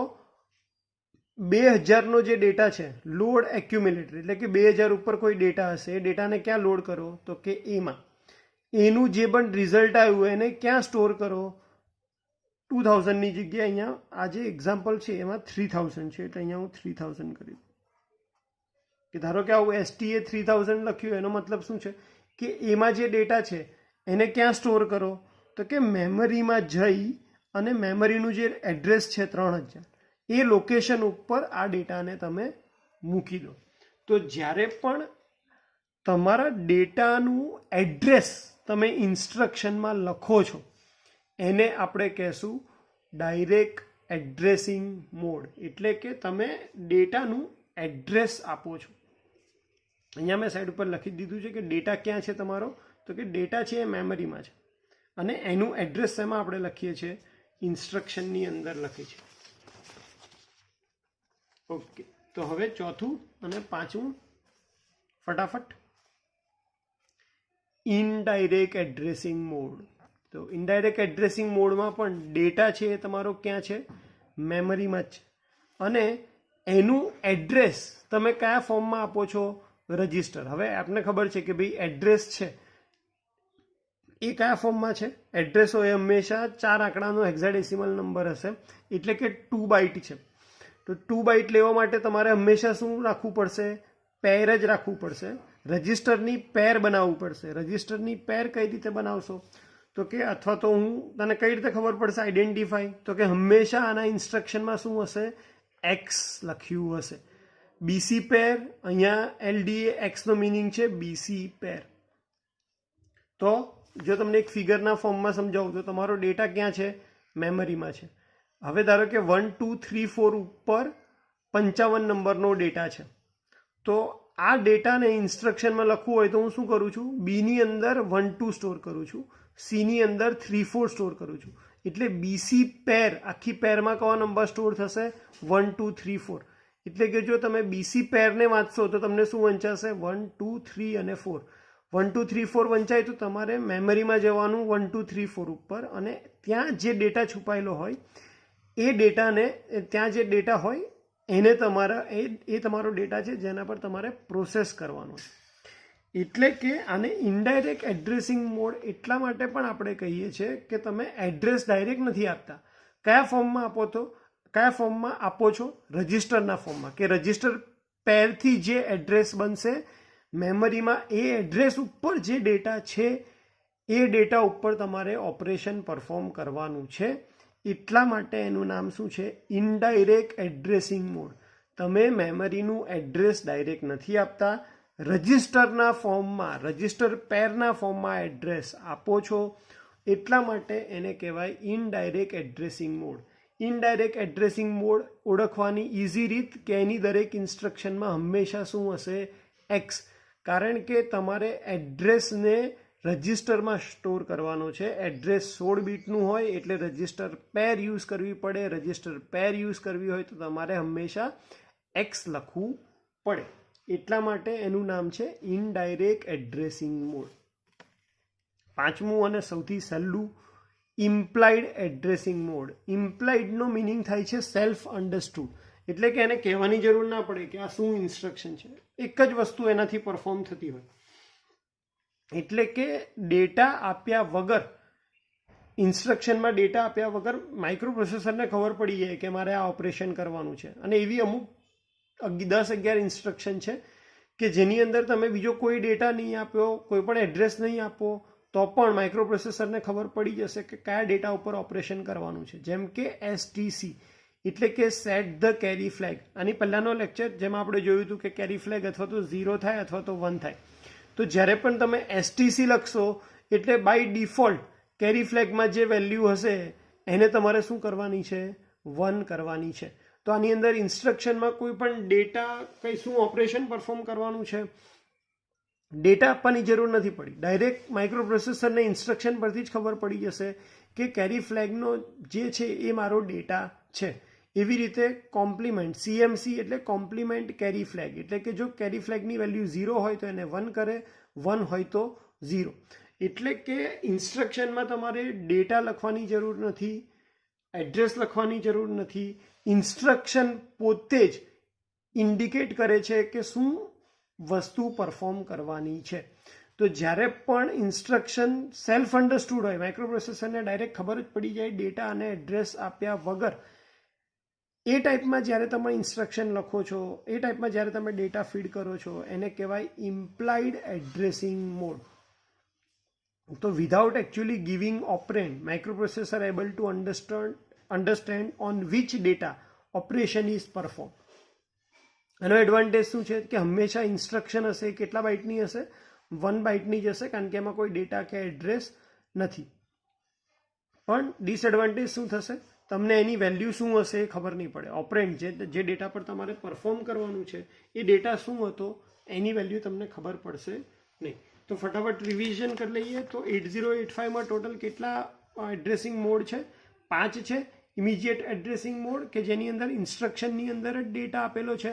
2000નો જે ડેટા છે લોડ એક્યુમ્યુલેટર, એટલે કે 2000 ઉપર કોઈ ડેટા હશે, એ ડેટાને ક્યાં લોડ કરો? તો કે એમાં. એનું જે પણ રિઝલ્ટ આવ્યું એને ક્યાં સ્ટોર કરો? 2000ની જગ્યાએ અહીંયા આ જે એક્ઝામ્પલ છે એમાં 3000 છે, એટલે અહીંયા હું 3000 કરી દઉં. કે ધારો કે આવું STA 3000 લખ્યું, એનો મતલબ શું છે કે એમાં જે ડેટા છે એને ક્યાં સ્ટોર કરો? તો કે મેમરીમાં જઈ અને મેમરીનું જે એડ્રેસ છે 3000 એ લોકેશન ઉપર આ ડેટાને તમે મૂકી દો. તો જ્યારે પણ તમારા ડેટાનું એડ્રેસ તમે ઇન્સ્ટ્રક્શનમાં લખો છો એને આપણે કહેશું ડાયરેક્ટ એડ્રેસિંગ મોડ. એટલે કે તમે ડેટાનું એડ્રેસ આપો છો. અહીંયા મેં સાઈડ ઉપર લખી દીધું છે કે ડેટા ક્યાં છે તમારો? તો કે ડેટા છે એ મેમરીમાં છે અને એનું એડ્રેસ શેમાં આપણે લખીએ છીએ? ઇન્સ્ટ્રક્શનની અંદર લખીએ છીએ. ઓકે, તો હવે ચોથું અને પાંચમું ફટાફટ. Indirect addressing mode. તો ઇનડાયરેક્ટ એડ્રેસિંગ મોડમાં પણ ડેટા છે એ તમારો ક્યાં છે? મેમરીમાં જ છે. અને એનું એડ્રેસ તમે કયા ફોર્મમાં આપો છો? રજિસ્ટર. હવે આપને ખબર છે કે ભાઈ એડ્રેસ છે એ કયા ફોર્મમાં છે? એડ્રેસ હોય હંમેશા 4 આંકડાનો હેક્સાડેસિમલ નંબર હશે, એટલે કે 2 બાઇટ છે. તો 2 બાઇટ લેવા માટે તમારે હંમેશા શું રાખવું પડશે? પેર જ રાખવું પડશે. રજિસ્ટરની પેર બનાવવું પડશે. રજિસ્ટરની પેર કઈ રીતે બનાવશો? તો કે અથવા તો હું તને કઈ રીતે ખબર પડશે આઈડેન્ટિફાઈ? તો કે હંમેશા આના ઇન્સ્ટ્રક્શનમાં શું હશે? X લખ્યું હશે. BC પેર, અહીંયા LDA X નો મિનિંગ છે BC પેર. તો જો તમને એક ફિગરના ફોર્મમાં સમજાવું તો તમારો ડેટા ક્યાં છે? મેમરીમાં છે. હવે ધારો કે 1 2 3 4 ઉપર 55 નંબરનો ડેટા છે. તો આ ડેટાને ઇન્સ્ટ્રક્શનમાં લખવું હોય તો હું શું કરું છું? બીની અંદર 1 2 સ્ટોર કરું છું, સીની અંદર 3 4 સ્ટોર કરું છું. એટલે BC પેર, આખી પેરમાં કયો નંબર સ્ટોર થશે? 1 2 3 4. એટલે કે જો તમે BC પેરને વાંચશો તો તમને શું વંચાશે 1 2 3 અને 4. 1 2 3 4 વંચાય તો તમારે મેમરીમાં જવાનું 1 2 3 4 ઉપર, અને ત્યાં જે ડેટા છુપાયેલો હોય એ ડેટાને, ત્યાં જે ડેટા હોય એને તમારા એ તમારો ડેટા છે જેના પર તમારે પ્રોસેસ કરવાનો છે. એટલે કે આને ઇનડાયરેક્ટ એડ્રેસિંગ મોડ એટલા માટે પણ આપણે કહીએ છીએ કે તમે એડ્રેસ ડાયરેક્ટ નથી આપતા. કયા ફોર્મમાં આપો છો? રજિસ્ટરના ફોર્મમાં, કે રજિસ્ટર પેરથી જે એડ્રેસ બનશે મેમરીમાં એ એડ્રેસ ઉપર જે ડેટા છે એ ડેટા ઉપર તમારે ઓપરેશન પરફોર્મ કરવાનું છે. એટલા માટે એનું નામ શું છે? Indirect addressing mode. તમે મેમરીનું એડ્રેસ ડાયરેક્ટ નથી આપતા, રજિસ્ટરના ફોર્મમાં, રજિસ્ટર પેરના ફોર્મમાં એડ્રેસ આપો છો. એટલા માટે એને કહેવાય indirect addressing mode. Indirect addressing mode ઓળખવાની ઇઝી રીત કે એની દરેક ઇન્સ્ટ્રક્શનમાં હંમેશા શું હશે? X. કારણ કે તમારે એડ્રેસને રજિસ્ટરમાં સ્ટોર કરવાનો છે. એડ્રેસ 16 બીટનું હોય એટલે રજિસ્ટર પેર યુઝ કરવી પડે. રજિસ્ટર પેર યુઝ કરવી હોય તો તમારે હંમેશા X લખવું પડે. એટલા માટે એનું નામ છે ઇનડાયરેક્ટ એડ્રેસિંગ મોડ. પાંચમું અને સૌથી સહેલું, ઇમ્પ્લાઇડ એડ્રેસિંગ મોડ. ઇમ્પ્લાઇડનો મિનિંગ થાય છે સેલ્ફ અન્ડરસ્ટૂડ. એટલે કે એને કહેવાની જરૂર ના પડે કે આ શું ઇન્સ્ટ્રક્શન છે, એક જ વસ્તુ એનાથી પરફોર્મ થતી હોય. એટલે કે ડેટા આપ્યા વગર, ઇન્સ્ટ્રક્શનમાં ડેટા આપ્યા વગર માઇક્રો પ્રોસેસરને ખબર પડી જાય કે મારે આ ઓપરેશન કરવાનું છે. અને એવી અમુક 10-11 ઇન્સ્ટ્રક્શન છે કે જેની અંદર તમે બીજો કોઈ ડેટા નહીં આપ્યો, કોઈ પણ એડ્રેસ નહીં આપો તો પણ માઇક્રો પ્રોસેસરને ખબર પડી જશે કે કયા ડેટા ઉપર ઓપરેશન કરવાનું છે. જેમ કે STC એટલે કે સેટ ધ કેરી ફ્લેગ. આની પહેલાંનો લેક્ચર જેમાં આપણે જોયું હતું કે કેરી ફ્લેગ અથવા તો 0 થાય અથવા તો 1 થાય. તો જ્યારે પણ તમે STC લખશો એટલે બાય ડિફોલ્ટ કેરી ફ્લેગમાં જે વેલ્યુ હશે એને તમારે શું કરવાની છે? 1 કરવાની છે. તો આની અંદર ઇન્સ્ટ્રક્શનમાં કોઈ પણ ડેટા કંઈ શું ઓપરેશન પરફોર્મ કરવાનું છે, ડેટા આપવાની જરૂર નથી પડી. ડાયરેક્ટ માઇક્રો પ્રોસેસરને ઇન્સ્ટ્રક્શન પરથી જ ખબર પડી જશે કે કેરી ફ્લેગનો જે છે એ મારો ડેટા છે. એવી રીતે કોમ્પ્લિમેન્ટ, CMC એટલે કોમ્પ્લિમેન્ટ કેરી ફ્લેગ. એટલે કે જો કેરી ફ્લેગની વેલ્યુ 0 હોય તો એને 1 કરે, 1 હોય તો 0. એટલે કે ઇન્સ્ટ્રક્શનમાં તમારે ડેટા લખવાની જરૂર નથી, એડ્રેસ લખવાની જરૂર નથી. ઇન્સ્ટ્રક્શન પોતે જ ઇન્ડિકેટ કરે છે કે શું વસ્તુ પરફોર્મ કરવાની છે. તો જ્યારે પણ ઇન્સ્ટ્રક્શન સેલ્ફ અન્ડરસ્ટૂડ હોય, માઇક્રો પ્રોસેસરને ડાયરેક્ટ ખબર જ પડી જાય ડેટા અને એડ્રેસ આપ્યા વગર, એ ટાઈપમાં જ્યારે તમે ઇન્સ્ટ્રક્શન લખો છો, એ ટાઈપમાં જ્યારે તમે ડેટા ફીડ કરો છો, એને કહેવાય ઇમ્પ્લાઇડ એડ્રેસિંગ મોડ. તો without actually giving operand, micro processor able to understand on which data operation is perform. એનો એડવાન્ટેજ શું છે કે હંમેશા ઇન્સ્ટ્રક્શન હશે કેટલા બાઇટની હશે? 1 બાઇટની જ હશે, કારણ કે એમાં કોઈ ડેટા કે એડ્રેસ નથી. પણ ડિસએડવાન્ટેજ શું થશે? તમને એની વેલ્યુ શું હશે એ ખબર નહીં પડે. ઓપરેન્ડ જે ડેટા પર તમારે પરફોર્મ કરવાનું છે એ ડેટા શું હતો એની વેલ્યુ તમને ખબર પડશે નહીં. તો ફટાફટ રિવિઝન કરી લઈએ. તો 8085માં ટોટલ કેટલા એડ્રેસિંગ મોડ છે? 5 છે. ઇમિડિયેટ એડ્રેસિંગ મોડ કે જેની અંદર ઇન્સ્ટ્રક્શનની અંદર જ ડેટા આપેલો છે.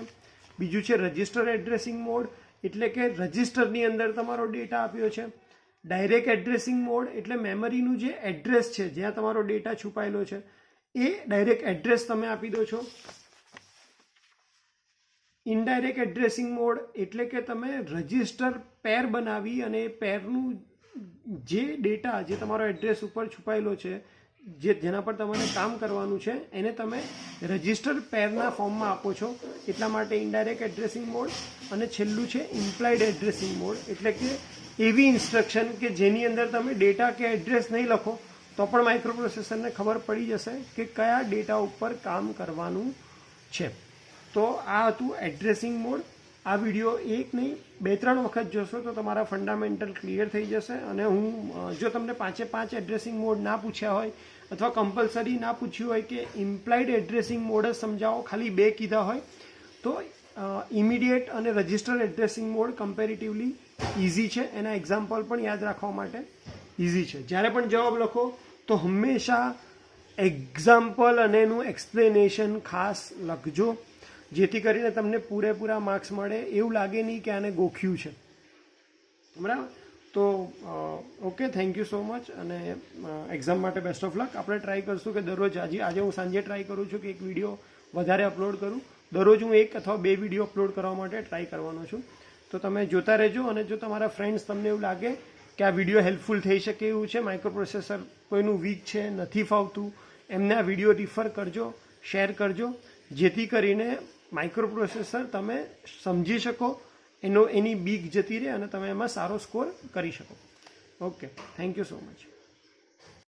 બીજું છે રજિસ્ટર એડ્રેસિંગ મોડ, એટલે કે રજિસ્ટરની અંદર તમારો ડેટા આપ્યો છે. ડાયરેક્ટ એડ્રેસિંગ મોડ એટલે મેમરીનું જે એડ્રેસ છે જ્યાં તમારો ડેટા છુપાયેલો છે એ ડાયરેક્ટ એડ્રેસ તમે આપી દો છો. ઇનડાયરેક્ટ એડ્રેસિંગ મોડ એટલે કે તમે રજિસ્ટર પેર બનાવી અને એ પેરનું જે ડેટા જે તમારો એડ્રેસ ઉપર છુપાયેલો છે, જેના પર તમારે કામ કરવાનું છે, એને તમે રજિસ્ટર પેરના ફોર્મમાં આપો છો. એટલા માટે ઇનડાયરેક્ટ એડ્રેસિંગ મોડ. અને છેલ્લું છે ઇમ્પ્લાઇડ એડ્રેસિંગ મોડ, એટલે કે એવી ઇન્સ્ટ્રક્શન કે જેની અંદર તમે ડેટા કે એડ્રેસ નહીં લખો તો પણ માઇક્રો પ્રોસેસરને ખબર પડી જશે કે કયા ડેટા ઉપર કામ કરવાનું છે. તો આ હતું એડ્રેસિંગ મોડ. આ વિડીયો એક નહીં 2-3 વખત જોશો તો તમારા ફંડામેન્ટલ ક્લિયર થઈ જશે. અને હું જો તમને 5 એડ્રેસિંગ મોડ ના પૂછ્યા હોય અથવા કમ્પલસરી ના પૂછ્યું હોય કે ઇમ્પ્લાઇડ એડ્રેસિંગ મોડ જ સમજાવો, ખાલી 2 કીધા હોય તો ઇમિડિયેટ અને register addressing mode comparatively easy છે. એના એક્ઝામ્પલ પણ યાદ રાખવા માટે ઇઝી છે. જ્યારે પણ જવાબ લખો તો હંમેશા એક્ઝામ્પલ અને એનું એક્સપ્લેનેશન ખાસ લખજો. જેથી કરીને તમને પૂરેપૂરા માર્ક્સ મળે, એવું લાગે નહીં કે આને ગોખ્યું છે. બરાબર? તો okay, thank you so much, અને એક્ઝામ માટે બેસ્ટ ઓફ લક. આપણે ટ્રાય કરશું કે દરરોજ આજે હું સાંજે ટ્રાય કરું છું કે એક વિડીયો વધારે અપલોડ કરું. દરરોજ હું 1 અથવા 2 વિડીયો અપલોડ કરવા માટે ટ્રાય કરવાનો છું. તો તમે જોતા રહેજો, અને જો તમારા ફ્રેન્ડ્સ તમને એવું લાગે કે આ વિડીયો હેલ્પફુલ થઈ શકે એવું છે, માઇક્રો પ્રોસેસર કોઈનું વીક છે, નથી ફાવતું, એમને આ વિડીયો રિફર કરજો, શેર કરજો, જેથી કરીને માઇક્રો પ્રોસેસર તમે સમજી શકો, એની બીક જતી રહે અને તમે એમાં સારો સ્કોર કરી શકો. Okay, thank you so much.